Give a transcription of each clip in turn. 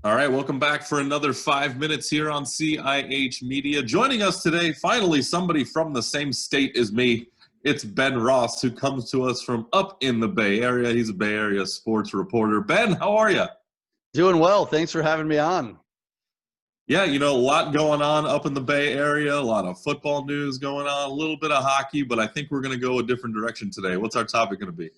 All right, welcome back for another 5 minutes here on CIH Media. Joining us today, finally, somebody from the same state as me. It's Ben Ross, who comes to us from up in the Bay Area. He's a Bay Area sports reporter. Ben, how are you? Doing well. Thanks for having me on. Yeah, a lot going on up in the Bay Area, a lot of football news going on, a little bit of hockey, but I think we're going to go a different direction today. What's our topic going to be?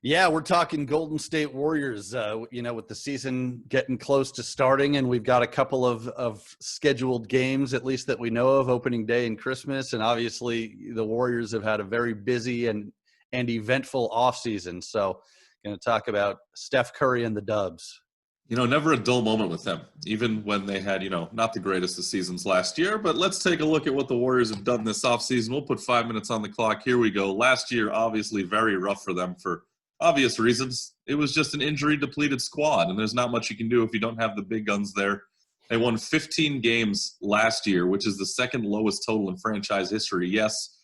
Yeah, we're talking Golden State Warriors, with the season getting close to starting, and we've got a couple of scheduled games, at least that we know of, opening day and Christmas. And obviously the Warriors have had a very busy and eventful offseason. So going to talk about Steph Curry and the Dubs. Never a dull moment with them, even when they had, not the greatest of seasons last year. But let's take a look at what the Warriors have done this offseason. We'll put 5 minutes on the clock. Here we go. Last year, obviously very rough for them for obvious reasons. It was just an injury-depleted squad, and there's not much you can do if you don't have the big guns there. They won 15 games last year, which is the second lowest total in franchise history. Yes,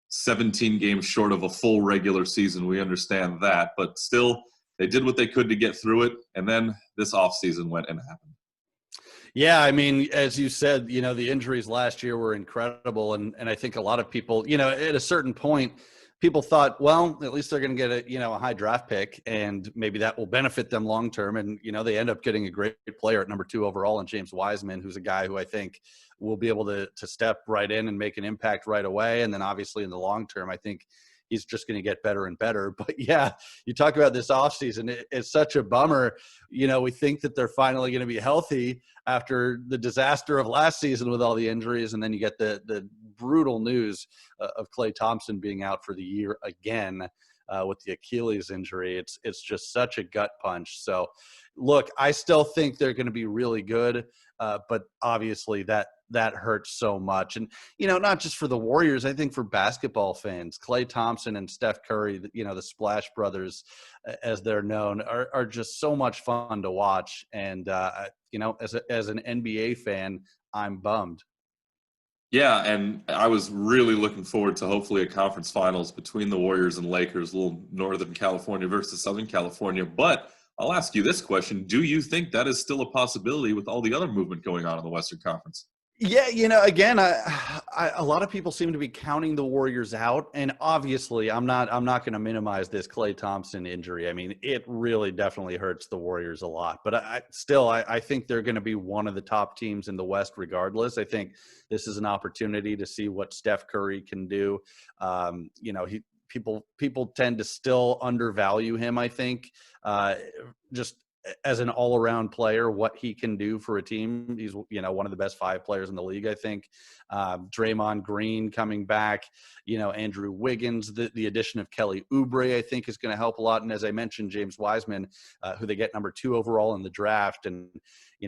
17 games short of a full regular season. We understand that, but still, they did what they could to get through it, and then this offseason went and happened. Yeah, I mean, as you said, the injuries last year were incredible, and I think a lot of people, at a certain point, people thought, well, at least they're going to get a high draft pick, and maybe that will benefit them long term. And they end up getting a great player at number 2 overall in James Wiseman, who's a guy who I think will be able to step right in and make an impact right away. And then obviously in the long term, I think he's just going to get better and better. But yeah, you talk about this offseason, it's such a bummer. We think that they're finally going to be healthy after the disaster of last season with all the injuries. And then you get the brutal news of Klay Thompson being out for the year again with the Achilles injury. It's just such a gut punch. So look, I still think they're going to be really good. But obviously that hurts so much. And, not just for the Warriors, I think for basketball fans, Klay Thompson and Steph Curry, the Splash Brothers, as they're known, are just so much fun to watch. And, as an NBA fan, I'm bummed. Yeah, and I was really looking forward to hopefully a conference finals between the Warriors and Lakers, a little Northern California versus Southern California. But I'll ask you this question. Do you think that is still a possibility with all the other movement going on in the Western Conference? Yeah, again, a lot of people seem to be counting the Warriors out, and obviously, I'm not going to minimize this Klay Thompson injury. I mean, it really definitely hurts the Warriors a lot, but I think they're going to be one of the top teams in the West, regardless. I think this is an opportunity to see what Steph Curry can do. People tend to still undervalue him, I think, just as an all-around player, what he can do for a team. He's, one of the best 5 players in the league, I think. Draymond Green coming back, Andrew Wiggins, the addition of Kelly Oubre, I think, is going to help a lot. And as I mentioned, James Wiseman, who they get number 2 overall in the draft. And,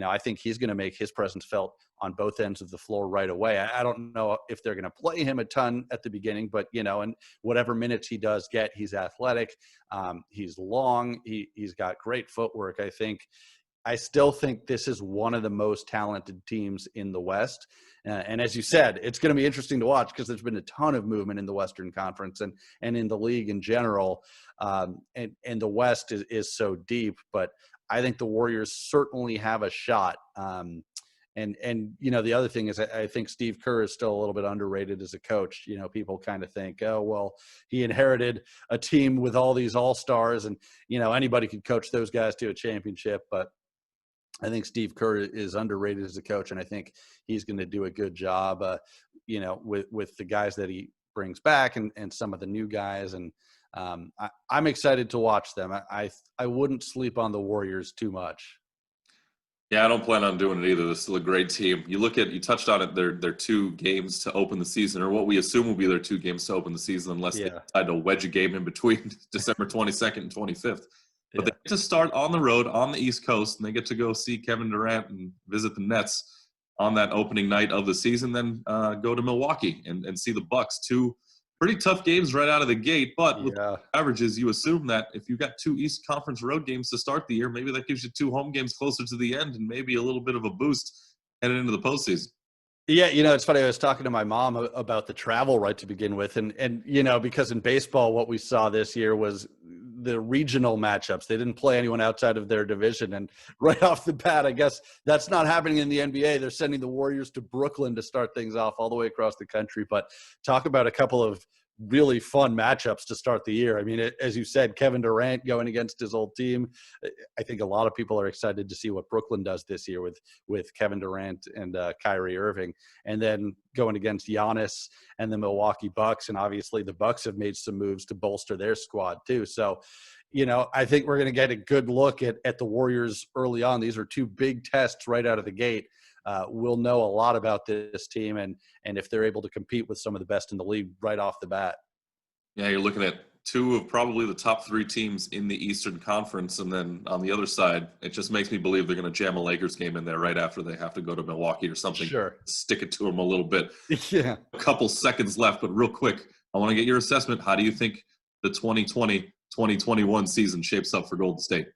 I think he's going to make his presence felt on both ends of the floor right away. I don't know if they're going to play him a ton at the beginning, but, and whatever minutes he does get, he's athletic. He's long. He's got great footwork. I still think this is one of the most talented teams in the West. And as you said, it's going to be interesting to watch because there's been a ton of movement in the Western Conference and in the league in general. And the West is so deep, but I think the Warriors certainly have a shot. And the other thing is I think Steve Kerr is still a little bit underrated as a coach. People kind of think, oh, well, he inherited a team with all these all-stars and, anybody could coach those guys to a championship. But I think Steve Kerr is underrated as a coach, and I think he's going to do a good job, with the guys that he brings back and some of the new guys. And I'm excited to watch them. I wouldn't sleep on the Warriors too much. Yeah, I don't plan on doing it either. They're still a great team. You touched on it, their 2 games to open the season, or what we assume will be their 2 games to open the season, unless they decide to wedge a game in between December 22nd and 25th. But they get to start on the road on the East Coast, and they get to go see Kevin Durant and visit the Nets on that opening night of the season, then go to Milwaukee and see the Bucks. 2 pretty tough games right out of the gate, but with averages, you assume that if you've got 2 East Conference road games to start the year, maybe that gives you 2 home games closer to the end and maybe a little bit of a boost headed into the postseason. Yeah, it's funny. I was talking to my mom about the travel right to begin with. And because in baseball, what we saw this year was the regional matchups. They didn't play anyone outside of their division. And right off the bat, I guess that's not happening in the NBA. They're sending the Warriors to Brooklyn to start things off all the way across the country. But talk about a couple of really fun matchups to start the year. I mean, as you said, Kevin Durant going against his old team. I think a lot of people are excited to see what Brooklyn does this year with Kevin Durant and Kyrie Irving, and then going against Giannis and the Milwaukee Bucks. And obviously the Bucks have made some moves to bolster their squad too. So, I think we're going to get a good look at the Warriors early on. These are two big tests right out of the gate. We'll know a lot about this team and if they're able to compete with some of the best in the league right off the bat. Yeah, you're looking at two of probably the top three teams in the Eastern Conference. And then on the other side, it just makes me believe they're going to jam a Lakers game in there right after they have to go to Milwaukee or something. Sure. Stick it to them a little bit. Yeah. A couple seconds left, but real quick, I want to get your assessment. How do you think the 2020-2021 season shapes up for Golden State?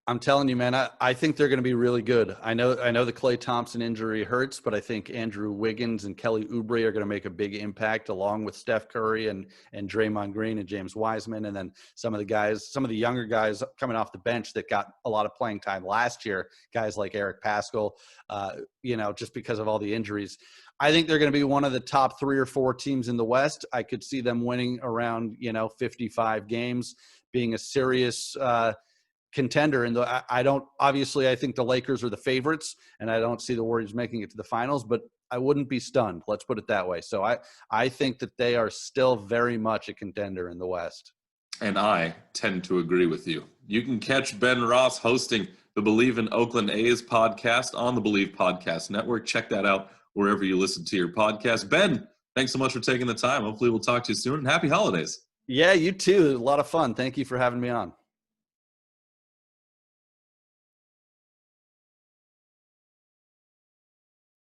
I'm telling you, man, I think they're going to be really good. I know the Klay Thompson injury hurts, but I think Andrew Wiggins and Kelly Oubre are going to make a big impact along with Steph Curry and Draymond Green and James Wiseman. And then some of the younger guys coming off the bench that got a lot of playing time last year, guys like Eric Paschall, just because of all the injuries. I think they're going to be one of the top 3 or 4 teams in the West. I could see them winning around, 55 games, being a serious contender. And I think the Lakers are the favorites, and I don't see the Warriors making it to the finals, but I wouldn't be stunned. Let's put it that way. So I think that they are still very much a contender in the West. And I tend to agree with you. You can catch Ben Ross hosting the Believe in Oakland A's podcast on the Believe Podcast Network. Check that out wherever you listen to your podcast. Ben, thanks so much for taking the time. Hopefully we'll talk to you soon, and happy holidays. Yeah, you too. A lot of fun. Thank you for having me on.